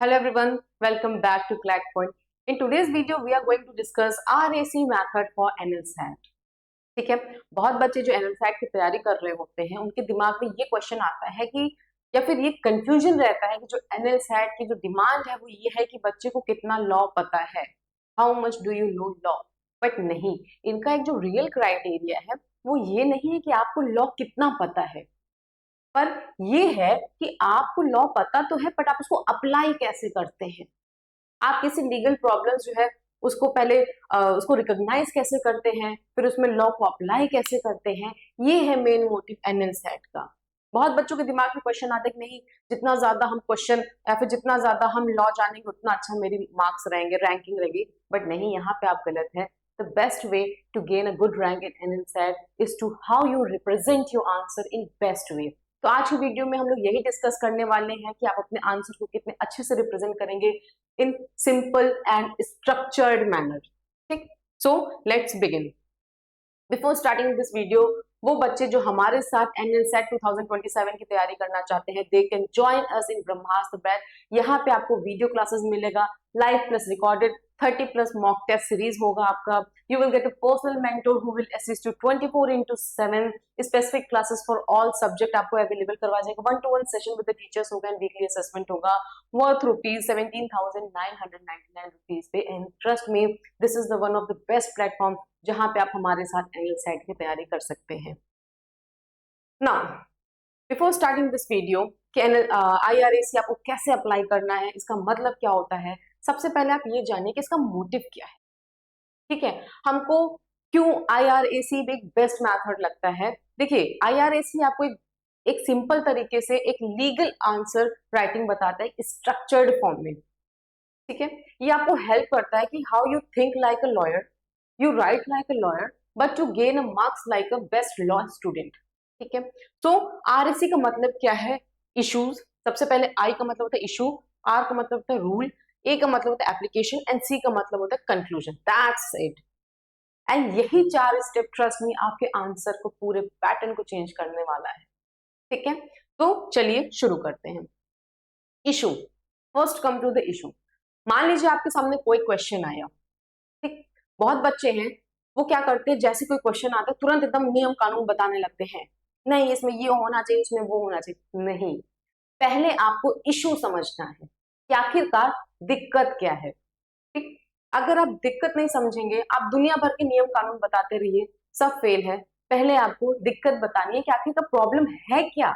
Hello everyone, welcome back to Clack Point. In today's video, we are going to discuss RAC method for NLSAT. ठीक है, बहुत बच्चे जो NLSAT की तैयारी कर रहे होते हैं, उनके दिमाग में ये क्वेश्चन आता है कि या फिर ये कंफ्यूजन रहता है कि जो NLSAT की जो डिमांड है वो ये है कि बच्चे को कितना लॉ पता है, how much do you know law. But नहीं, इनका एक जो रियल क्राइटेरिया है वो ये नहीं है कि आपको लॉ कितना पता है, पर ये है कि आपको लॉ पता तो है बट आप उसको अप्लाई कैसे करते हैं। आप किसी लीगल प्रॉब्लम्स जो है उसको पहले उसको रिकॉग्नाइज कैसे करते हैं, फिर उसमें लॉ को अप्लाई कैसे करते हैं। ये है मेन मोटिव एनएलसैट का। बहुत बच्चों के दिमाग में क्वेश्चन आते कि नहीं, जितना ज्यादा हम क्वेश्चन या फिर जितना ज्यादा हम लॉ जानेंगे उतना अच्छा मेरी मार्क्स रहेंगे, रैंकिंग रहेगी। बट नहीं, यहाँ पे आप गलत है। The best way to gain a good rank in NLSAT is to how you represent your answer in best way. तो आज की वीडियो में हम लोग यही डिस्कस करने वाले हैं कि आप अपने आंसर को कितने अच्छे से रिप्रेजेंट करेंगे in simple and structured manner. ठीक, so let's begin. Before starting this video, वो बच्चे जो हमारे साथ एनएलसैट 2027 की तैयारी करना चाहते हैं, they can join us in Brahmastra batch. यहाँ पे आपको वीडियो क्लासेस मिलेगा, live plus recorded, 30 plus mock test series होगा आपका। You will get a personal mentor who will assist you 24/7। Specific classes for all subject आपको अवेलेबल करवा जाएगा। 1-to-1 session with the teachers होगा एंड वीकली असेसमेंट होगा। Worth ₹17,999 पे। And trust me, this is the one of the best platform जहां पे आप हमारे साथ एनएलसैट की तैयारी कर सकते हैं। Now before starting this video कि IRAC आपको कैसे अप्लाई करना है, इसका मतलब क्या होता है, सबसे पहले आप ये जानिए कि इसका मोटिव क्या है। ठीक है, हमको क्यों IRAC एक बेस्ट मेथड लगता है। देखिए, IRAC आपको एक सिंपल तरीके से एक लीगल आंसर राइटिंग बताता है स्ट्रक्चर्ड फॉर्म में। ठीक है, ये आपको हेल्प करता है कि how you think like a lawyer, you write like a lawyer but to gain a marks like a best law student. ठीक है, तो RAC का मतलब क्या है, इश्यूज। सबसे पहले I का मतलब होता है इशू, R का मतलब होता है रूल, A का मतलब होता है एप्लीकेशन एंड C का मतलब होता है कंक्लूजन। That's it. एंड यही 4 स्टेप, ट्रस्ट मी, आपके आंसर को, पूरे पैटर्न को चेंज करने वाला है। ठीक है, तो चलिए शुरू करते हैं। Issue, first come to the issue. मान लीजिए आपके सामने कोई क्वेश्चन आया। ठीक, बहुत बच्चे हैं वो क्या करते हैं, जैसे कोई क्वेश्चन आता है तुरंत एकदम नियम कानून बताने लगते हैं। नहीं, इसमें ये होना चाहिए, इसमें वो होना चाहिए। नहीं, पहले आपको इशू समझना है कि आखिरकार दिक्कत क्या है। ठीक, अगर आप दिक्कत नहीं समझेंगे, आप दुनिया भर के नियम कानून बताते रहिए, सब फेल है। पहले आपको दिक्कत बतानी है कि आखिरकार प्रॉब्लम है क्या,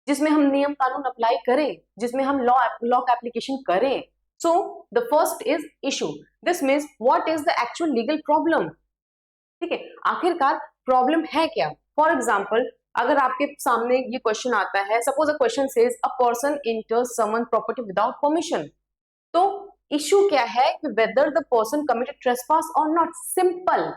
जिसमें हम नियम कानून अप्लाई करें, जिसमें हम लॉ का एप्लीकेशन करें। So the first is issue. This means what is the actual legal problem. ठीक है, आखिरकार प्रॉब्लम है क्या। फॉर एग्जाम्पल, अगर आपके सामने ये क्वेश्चन आता है, suppose a question says a person enters someone property without permission, तो इशू क्या है कि whether the person committed trespass और नॉट। सिंपल।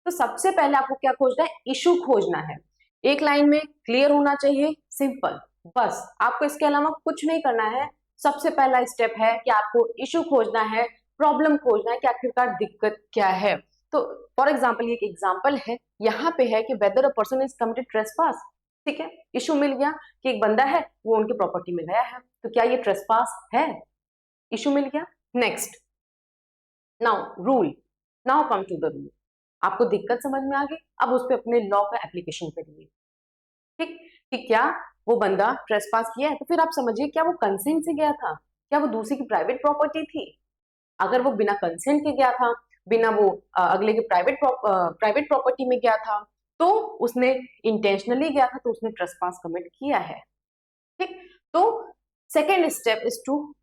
तो सबसे पहले आपको क्या खोजना है, इशू खोजना है। एक लाइन में क्लियर होना चाहिए, सिंपल। बस आपको इसके अलावा कुछ नहीं करना है। सबसे पहला स्टेप है कि आपको इशू खोजना है, प्रॉब्लम खोजना है कि आखिरकार दिक्कत क्या है। तो फॉर एग्जाम्पल, ये एक एग्जाम्पल है, यहाँ पे है कि weather a person is committed trespass. ठीक है, इशू मिल गया कि एक बंदा है वो उनकी प्रॉपर्टी में गया है, तो क्या ये ट्रेसपास है। इशू मिल गया। Next, now rule. Now come to the rule. आपको दिक्कत समझ में आ गई, अब उस पर अपने लॉ का एप्लीकेशन करिए। ठीक, कि क्या वो बंदा ट्रेसपास किया है, तो फिर आप समझिए क्या वो कंसेंट से गया था, क्या वो दूसरी की प्राइवेट प्रॉपर्टी थी। अगर वो बिना कंसेंट के गया था, बिना वो अगले के प्राइवेट प्रॉपर्टी में गया था, तो उसने इंटेंशनली गया था, तो उसने ट्रेसपास कमिट किया है। ठीक, तो सेकेंड स्टेप इज टू,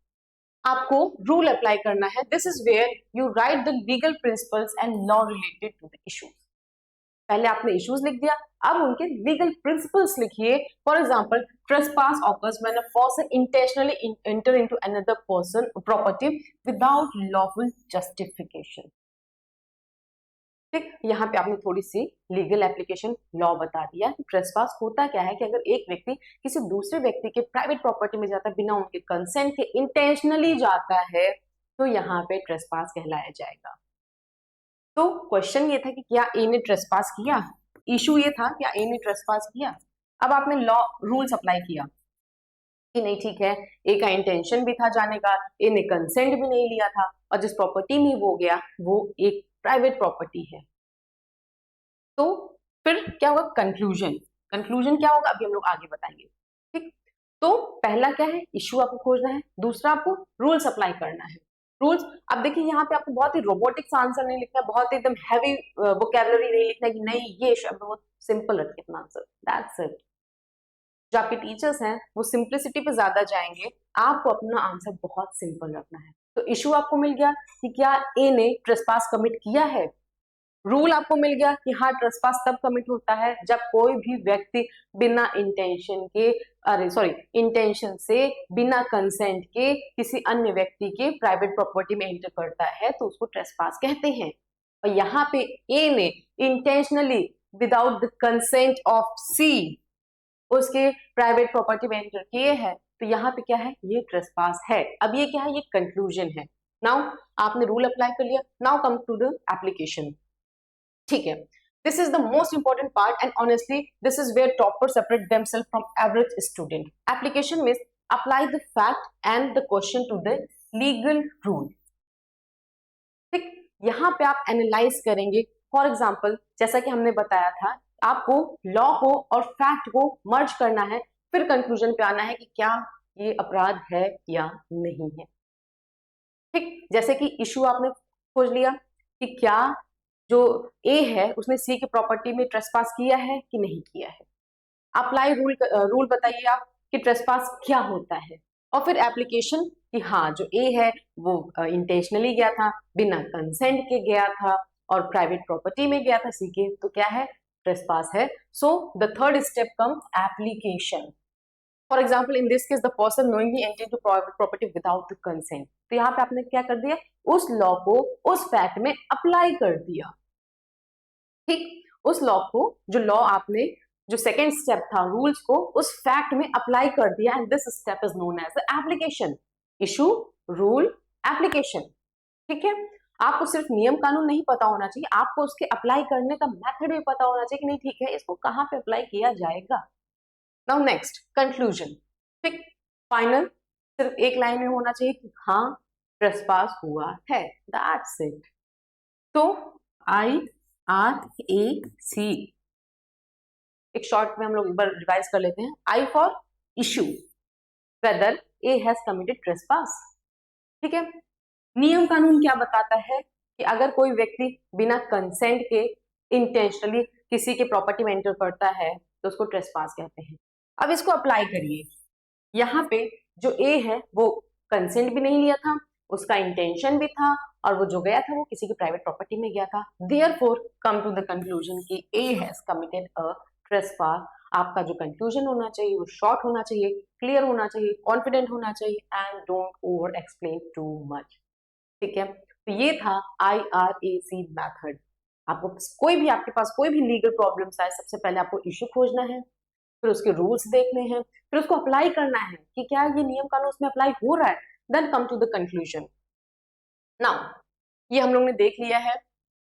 आपको रूल अप्लाई करना है। This is where you write the legal principles and law related to the issues. पहले आपने इश्यूज लिख दिया, अब उनके लीगल प्रिंसिपल्स लिखिए। For example, trespass occurs when a person intentionally enter into another person property without lawful justification. ठीक, यहाँ पे आपने थोड़ी सी लीगल एप्लीकेशन लॉ बता दिया कि ट्रेसपास होता क्या है, कि अगर एक व्यक्ति किसी दूसरे व्यक्ति के प्राइवेट प्रॉपर्टी में जाता है, बिना उनके कंसेंट के इंटेंशनली जाता है, तो यहाँ पे ट्रेसपास कहलाया जाएगा। तो क्वेश्चन ये था कि क्या ए ने ट्रेसपास किया, इशू ये था क्या ए ने ट्रेसपास किया। अब आपने लॉ रूल्स अप्लाई किया। कि नहीं ठीक है, ए का इंटेंशन भी था जाने का, ए ने कंसेंट भी नहीं लिया था, और जिस प्रॉपर्टी में वो गया वो एक प्राइवेट प्रॉपर्टी है। तो फिर क्या होगा, कंक्लूजन। कंक्लूजन क्या होगा अभी हम लोग आगे बताएंगे। ठीक, तो पहला क्या है, इशू आपको खोजना है, दूसरा आपको रूल्स अप्लाई करना है। रूल्स, अब देखिए यहाँ पे आपको बहुत ही रोबोटिक्स आंसर नहीं लिखना है, बहुत एकदम हैवी वोकैबुलरी नहीं लिखना है कि नहीं ये शब्द, बहुत सिंपल रखिए अपना आंसर, दैट्स इट। जो आपके टीचर्स हैं वो सिंप्लिसिटी पे ज्यादा जाएंगे, आपको अपना आंसर बहुत सिंपल रखना है। तो इशू आपको मिल गया कि क्या ए ने ट्रेसपास कमिट किया है। रूल आपको मिल गया कि हाँ ट्रेसपास तब कमिट होता है जब कोई भी व्यक्ति बिना इंटेंशन के, अरे सॉरी, इंटेंशन से बिना कंसेंट के किसी अन्य व्यक्ति के प्राइवेट प्रॉपर्टी में एंटर करता है तो उसको ट्रेसपास कहते हैं। और यहाँ पे ए ने intentionally without the consent of C उसके प्राइवेट प्रॉपर्टी में एंटर किए हैं, तो यहाँ पे क्या है, ये ट्रेसपास है। अब ये क्या है, ये कंक्लूजन है। नाउ आपने रूल अप्लाई कर लिया, now come to the application. ठीक है, this is the most important part and honestly this is where topper separate themselves from average student. Application means apply the fact and the question to the legal rule. ठीक, यहाँ पे आप analyse करेंगे। For example जैसा कि हमने बताया था, आपको लॉ को और फैक्ट को मर्ज करना है, फिर कंक्लूजन पे आना है कि क्या ये अपराध है या नहीं है। ठीक, जैसे कि इशू आपने खोज लिया कि क्या जो ए है उसने सी की प्रॉपर्टी में ट्रेसपास किया है कि नहीं किया है। अप्लाई रूल, रूल बताइए आप कि ट्रेसपास क्या होता है, और फिर एप्लीकेशन कि हाँ जो ए है वो इंटेंशनली गया था, बिना कंसेंट के गया था और प्राइवेट प्रॉपर्टी में गया था सी के, तो क्या है, ट्रेसपास है। So the third step come application. For example in this case the person knowingly entered to private property without the consent, तो यहाँ पे आपने क्या कर दिया, उस लॉ को उस फैक्ट में अप्लाई कर दिया। ठीक, उस लॉ को, जो लॉ आपने, जो सेकेंड स्टेप था रूल्स को उस फैक्ट में अप्लाई कर दिया, and this step is known as application. Issue, rule, application. ठीक है, आपको सिर्फ नियम कानून नहीं पता होना चाहिए, आपको उसके अप्लाई करने का मेथड भी पता होना चाहिए कि नहीं ठीक है इसको कहाँ पे अप्लाई किया जाएगा। Now next conclusion. ठीक, फाइनल सिर्फ एक लाइन में होना चाहिए कि हाँ ट्रेसपास हुआ है, दैट्स इट। तो IRAC, एक शॉर्ट में हम लोग एक बार रिवाइज कर लेते हैं। I for issue, whether A has committed trespass. ठीक है, नियम कानून क्या बताता है कि अगर कोई व्यक्ति बिना कंसेंट के इंटेंशनली किसी के प्रॉपर्टी में एंटर करता है तो उसको ट्रेसपास कहते हैं। अब इसको अप्लाई करिए, यहाँ पे जो ए है वो कंसेंट भी नहीं लिया था, उसका इंटेंशन भी था, और वो जो गया था वो किसी की प्राइवेट प्रॉपर्टी में गया था। Therefore come to the conclusion कि A has committed a trespass. आपका जो कंक्लूजन होना चाहिए वो शॉर्ट होना चाहिए, क्लियर होना चाहिए, कॉन्फिडेंट होना चाहिए, and don't over explain too much. ठीक है, तो ये था IRAC मेथड। आपको कोई भी, आपके पास कोई भी लीगल प्रॉब्लम्स आए, सबसे पहले आपको इशू खोजना है, फिर उसके रूल्स देखने हैं, फिर उसको अप्लाई करना है कि क्या ये नियम कानून उसमें अप्लाई हो रहा है, then come to the conclusion. नाउ ये हम लोग ने देख लिया है,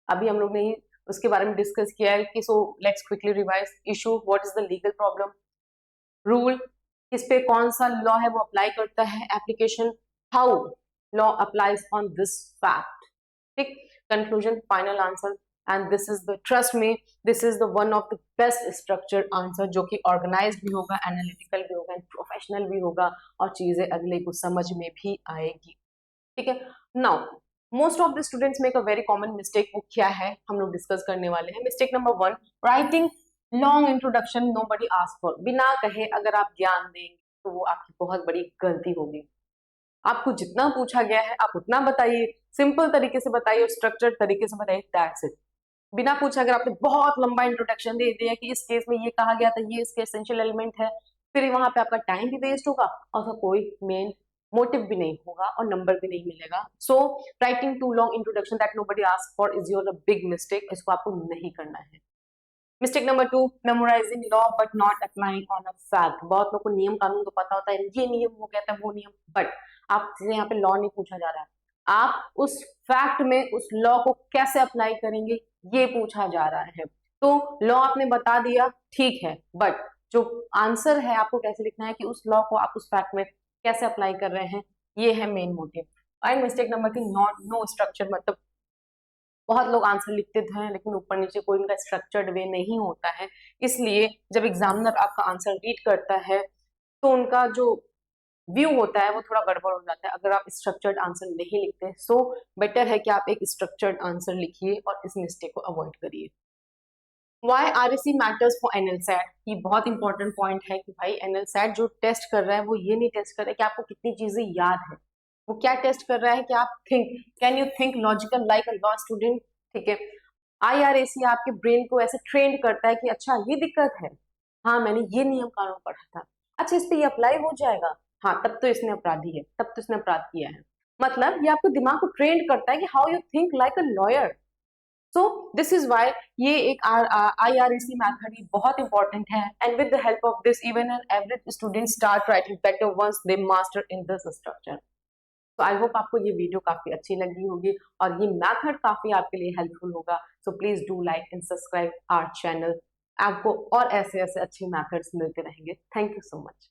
अभी हम लोग ने उसके बारे में डिस्कस किया है कि so let's quickly revise. Issue, what is the legal problem. Rule, किस पे कौन सा लॉ है वो अप्लाई करता है। Application, how law applies on this fact. ठीक, conclusion, final answer, and this is the, trust me, this is the one of the best structured answer, जो कि ऑर्गेनाइज्ड भी होगा, एनालिटिकल भी होगा, प्रोफेशनल भी होगा, और चीजें अगले को समझ में भी आएगी। ठीक है, now most of the students make a very common mistake, वो क्या है हम लोग डिस्कस करने वाले हैं। Mistake number 1, writing long introduction nobody asked for. बिना कहे अगर आप ज्ञान देंगे तो वो आपकी बहुत बड़ी गलती होगी। आपको जितना पूछा गया है आप उतना बताइए, सिंपल तरीके से बताइए और स्ट्रक्चर्ड तरीके से बताइए, दैट्स इट। बिना पूछे अगर आपने बहुत लंबा इंट्रोडक्शन दे दिया कि इस केस में ये कहा गया था, ये इसके एसेंशियल एलिमेंट है, फिर वहां पे आपका टाइम भी वेस्ट होगा और उसका कोई मेन मोटिव भी नहीं होगा और नंबर भी नहीं मिलेगा। So writing too long introduction that nobody asked for is your big mistake, इसको आपको नहीं करना है। Mistake number 2, memorising law but not applying on a fact. बहुत लोगों को नियम कानून तो पता होता है, ये नियम वो कहता है वो नियम, बट आपसे यहाँ पे लॉ नहीं पूछा जा रहा है, आप उस फैक्ट में उस लॉ को कैसे अप्लाई करेंगे ये पूछा जा रहा है। तो लॉ आपने बता दिया ठीक है, बट जो आंसर है आपको कैसे लिखना है कि उस लॉ को आप उस फैक्ट में कैसे अप्लाई कर रहे हैं, ये है main motive. And mistake number 3, not know structure, मतलब बहुत लोग आंसर लिखते हैं लेकिन ऊपर नीचे कोई उनका स्ट्रक्चर्ड वे नहीं होता है, इसलिए जब एग्जामिनर आपका आंसर रीड करता है तो उनका जो व्यू होता है वो थोड़ा गड़बड़ हो जाता है अगर आप स्ट्रक्चर्ड आंसर नहीं लिखते। सो बेटर है कि आप एक स्ट्रक्चर्ड आंसर लिखिए और इस मिस्टेक को अवॉइड करिए। Why RSE matters for NLSAT, ये बहुत इंपॉर्टेंट पॉइंट है कि भाई NLSAT जो टेस्ट कर रहा है वो ये नहीं टेस्ट कर रहा है कि आपको कितनी चीजें याद है, वो क्या टेस्ट कर रहा है कि आप can you think logical like a law student. ठीक है, IRAC आपके ब्रेन को ऐसे ट्रेंड करता है कि अच्छा ये दिक्कत है, हाँ मैंने ये नियम कानून पढ़ा था, अच्छा इस पे ये अप्लाई हो जाएगा, हाँ तब तो इसने अपराधी है, तब तो इसने अपराध किया है। मतलब ये आपको दिमाग को ट्रेंड करता है कि how you think like a lawyer. So this is why ये एक IRAC मैथड बहुत इंपॉर्टेंट है, and with the help of this even an average student start writing better once they master in this structure. तो I hope आपको ये video काफी अच्छी लगी होगी और ये मैथड काफी आपके लिए हेल्पफुल होगा। So please do like and subscribe our channel, आपको और ऐसे ऐसे अच्छे मैथड्स मिलते रहेंगे। Thank you so much.